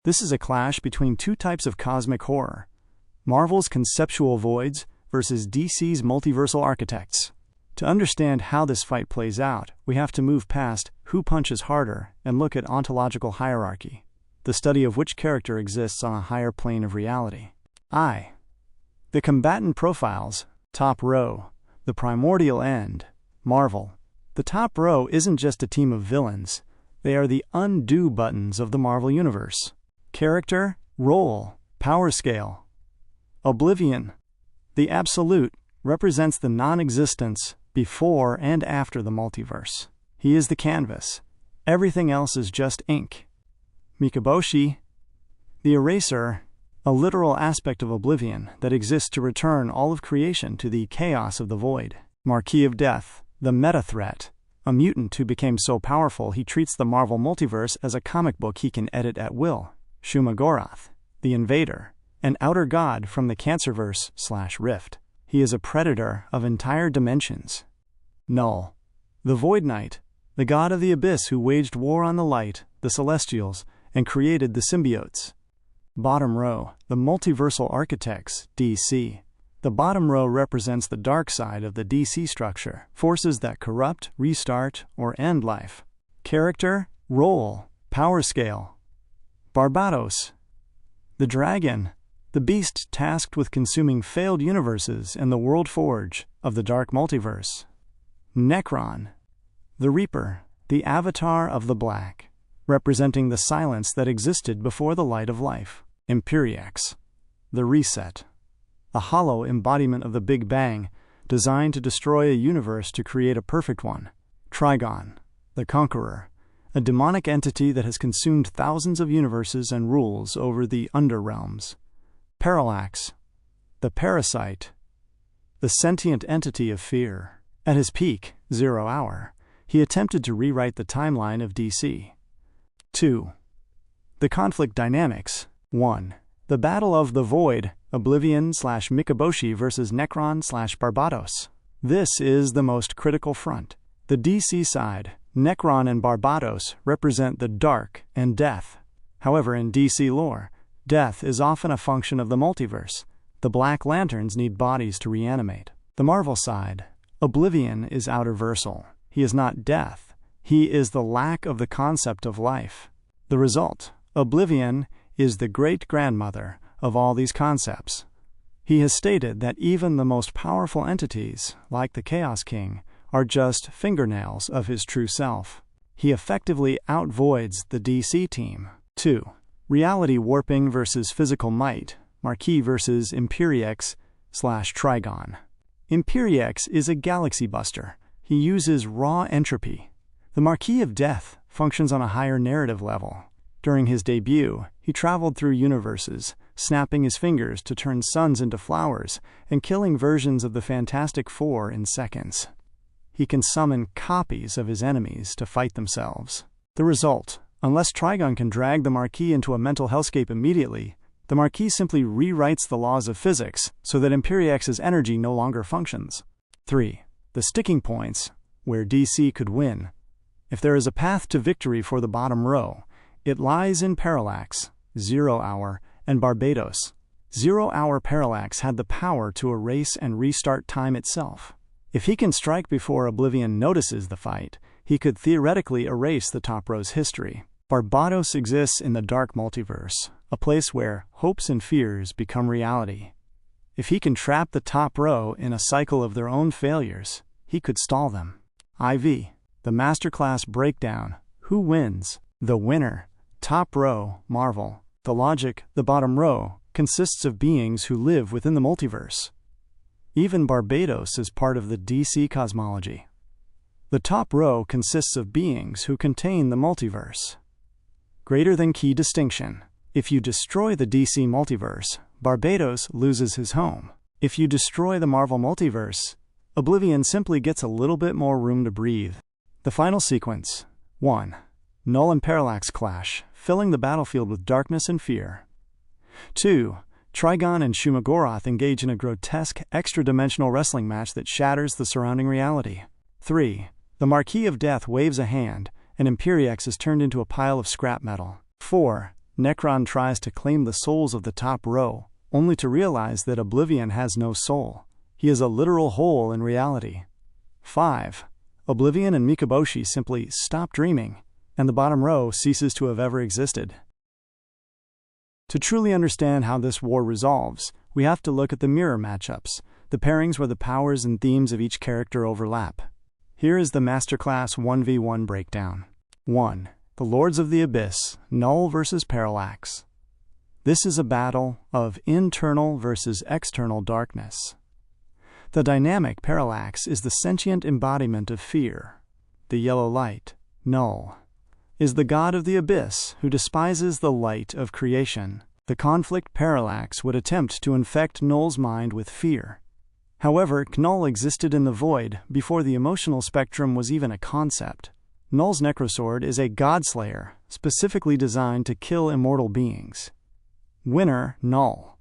This is a clash between two types of cosmic horror: Marvel's conceptual voids versus DC's multiversal architects. To understand how this fight plays out, we have to move past who punches harder and look at ontological hierarchy, the study of which character exists on a higher plane of reality. The combatant profiles, top row, the primordial end, Marvel. The top row isn't just a team of villains, they are the undo buttons of the Marvel Universe. Character, role, power scale. Oblivion. The absolute represents the non-existence before and after the multiverse. He is the canvas. Everything else is just ink. Mikaboshi. The eraser, a literal aspect of Oblivion that exists to return all of creation to the chaos of the void. Marquis of Death, the meta-threat, a mutant who became so powerful he treats the Marvel multiverse as a comic book he can edit at will. Shuma-Gorath, the invader, an outer god from the Cancerverse/Rift. He is a predator of entire dimensions. Knull, the Void Knight, the god of the abyss who waged war on the light, the Celestials, and created the symbiotes. Bottom row, the multiversal architects, DC. The bottom row represents the dark side of the DC structure, forces that corrupt, restart, or end life. Character, role, power scale. Barbatos, the dragon, the beast tasked with consuming failed universes and the world forge of the Dark Multiverse. Nekron, the Reaper, the avatar of the Black, representing the silence that existed before the light of life. Imperiex, the Reset, a hollow embodiment of the Big Bang, designed to destroy a universe to create a perfect one. Trigon, the Conqueror, a demonic entity that has consumed thousands of universes and rules over the underrealms. Parallax, the Parasite, the sentient entity of fear. At his peak, 0 hour, he attempted to rewrite the timeline of DC. 2. The conflict dynamics. 1. The Battle of the Void, Oblivion/Mikaboshi versus Nekron/Barbatos. This is the most critical front. The DC side, Nekron and Barbatos, represent the dark and death. However, in DC lore, death is often a function of the multiverse. The Black Lanterns need bodies to reanimate. The Marvel side, Oblivion is outerversal. He is not death. He is the lack of the concept of life. The result, Oblivion, is the great-grandmother of all these concepts. He has stated that even the most powerful entities, like the Chaos King, are just fingernails of his true self. He effectively outvoids the DC team. 2. Reality warping versus physical might, Marquis versus Imperiex/Trigon. Imperiex is a galaxy buster. He uses raw entropy. The Marquis of Death functions on a higher narrative level. During his debut, he traveled through universes, snapping his fingers to turn suns into flowers and killing versions of the Fantastic Four in seconds. He can summon copies of his enemies to fight themselves. The result, unless Trigon can drag the Marquis into a mental hellscape immediately, the Marquis simply rewrites the laws of physics so that Imperix's energy no longer functions. 3. The sticking points, where DC could win. If there is a path to victory for the bottom row, it lies in Parallax, 0 hour, and Barbatos. 0 hour Parallax had the power to erase and restart time itself. If he can strike before Oblivion notices the fight, he could theoretically erase the top row's history. Barbatos exists in the Dark Multiverse, a place where hopes and fears become reality. If he can trap the top row in a cycle of their own failures, he could stall them. IV, the Masterclass Breakdown. Who wins? The winner. Top row, Marvel. The logic, the bottom row, consists of beings who live within the multiverse. Even Barbatos is part of the DC cosmology. The top row consists of beings who contain the multiverse. Greater than key distinction. If you destroy the DC multiverse, Barbatos loses his home. If you destroy the Marvel multiverse, Oblivion simply gets a little bit more room to breathe. The final sequence. 1. Knull and Parallax clash, filling the battlefield with darkness and fear. 2. Trigon and Shuma-Gorath engage in a grotesque, extra-dimensional wrestling match that shatters the surrounding reality. 3. The Marquis of Death waves a hand, and Imperiex is turned into a pile of scrap metal. 4. Nekron tries to claim the souls of the top row, only to realize that Oblivion has no soul. He is a literal hole in reality. 5. Oblivion and Mikaboshi simply stop dreaming, and the bottom row ceases to have ever existed. To truly understand how this war resolves, we have to look at the mirror matchups, the pairings where the powers and themes of each character overlap. Here is the Masterclass 1v1 breakdown. 1. The Lords of the Abyss, Knull versus Parallax. This is a battle of internal versus external darkness. The dynamic Parallax is the sentient embodiment of fear. The yellow light, Knull, is the god of the abyss who despises the light of creation. The conflict Parallax would attempt to infect Knull's mind with fear. However, Knull existed in the void before the emotional spectrum was even a concept. Knull's Necrosword is a godslayer, specifically designed to kill immortal beings. Winner, Knull.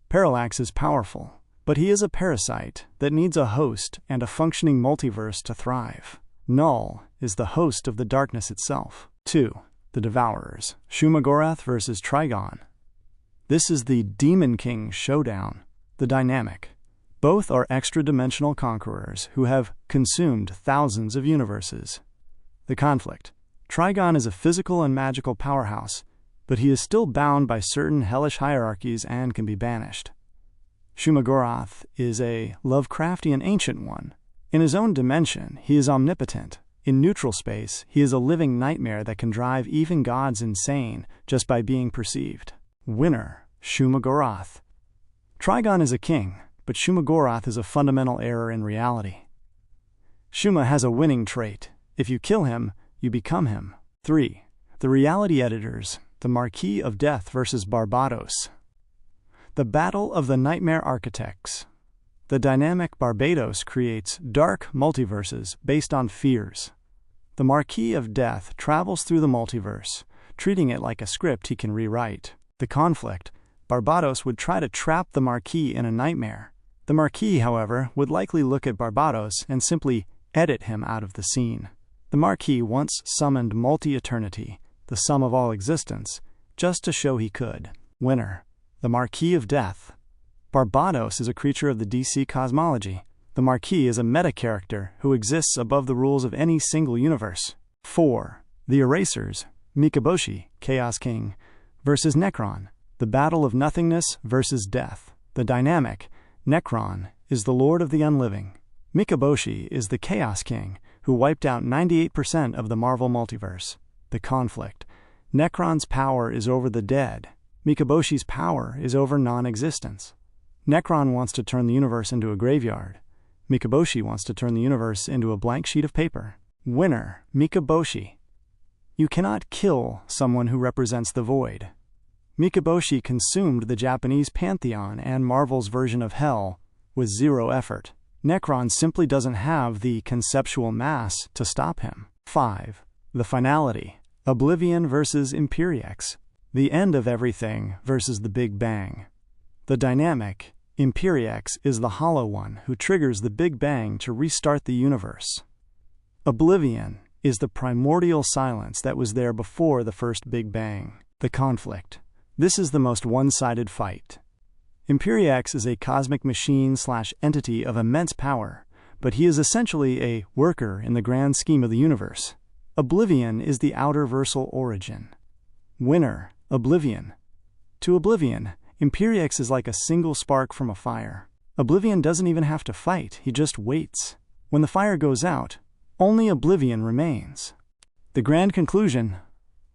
Parallax is powerful, but he is a parasite that needs a host and a functioning multiverse to thrive. Knull is the host of the darkness itself. 2. The Devourers, Shuma-Gorath versus Trigon. This is the Demon King showdown, the dynamic. Both are extra-dimensional conquerors who have consumed thousands of universes. The conflict. Trigon is a physical and magical powerhouse, but he is still bound by certain hellish hierarchies and can be banished. Shuma-Gorath is a Lovecraftian ancient one. In his own dimension, he is omnipotent. In neutral space, he is a living nightmare that can drive even gods insane just by being perceived. Winner, Shuma-Gorath. Trigon is a king, but Shuma-Gorath is a fundamental error in reality. Shuma has a winning trait. If you kill him, you become him. 3. The Reality Editors, the Marquis of Death versus Barbatos. The Battle of the Nightmare Architects. The dynamic Barbatos creates dark multiverses based on fears. The Marquis of Death travels through the multiverse, treating it like a script he can rewrite. The conflict. Barbatos would try to trap the Marquis in a nightmare. The Marquis, however, would likely look at Barbatos and simply edit him out of the scene. The Marquis once summoned multi-eternity, the sum of all existence, just to show he could. Winner, the Marquis of Death. Barbatos is a creature of the DC cosmology. The Marquis is a meta-character who exists above the rules of any single universe. 4. The Erasers, Mikaboshi, Chaos King, versus Nekron. The Battle of Nothingness versus Death. The dynamic, Nekron, is the Lord of the Unliving. Mikaboshi is the Chaos King, who wiped out 98% of the Marvel multiverse. The conflict. Nekron's power is over the dead. Mikaboshi's power is over non-existence. Nekron wants to turn the universe into a graveyard. Mikaboshi wants to turn the universe into a blank sheet of paper. Winner, Mikaboshi. You cannot kill someone who represents the void. Mikaboshi consumed the Japanese pantheon and Marvel's version of hell with zero effort. Nekron simply doesn't have the conceptual mass to stop him. 5. The Finality, Oblivion versus Imperiex. The end of everything versus the Big Bang. The dynamic, Imperiex, is the Hollow One who triggers the Big Bang to restart the universe. Oblivion is the primordial silence that was there before the first Big Bang. The conflict. This is the most one-sided fight. Imperiex is a cosmic machine/entity of immense power, but he is essentially a worker in the grand scheme of the universe. Oblivion is the outer-versal origin. Winner, Oblivion. To Oblivion, Imperiex is like a single spark from a fire. Oblivion doesn't even have to fight, he just waits. When the fire goes out, only Oblivion remains. The grand conclusion.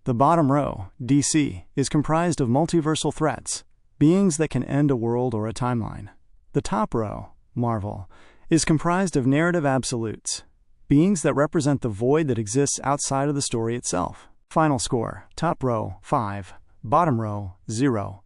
The bottom row, DC, is comprised of multiversal threats, beings that can end a world or a timeline. The top row, Marvel, is comprised of narrative absolutes, beings that represent the void that exists outside of the story itself. Final score, top row, 5, bottom row, 0.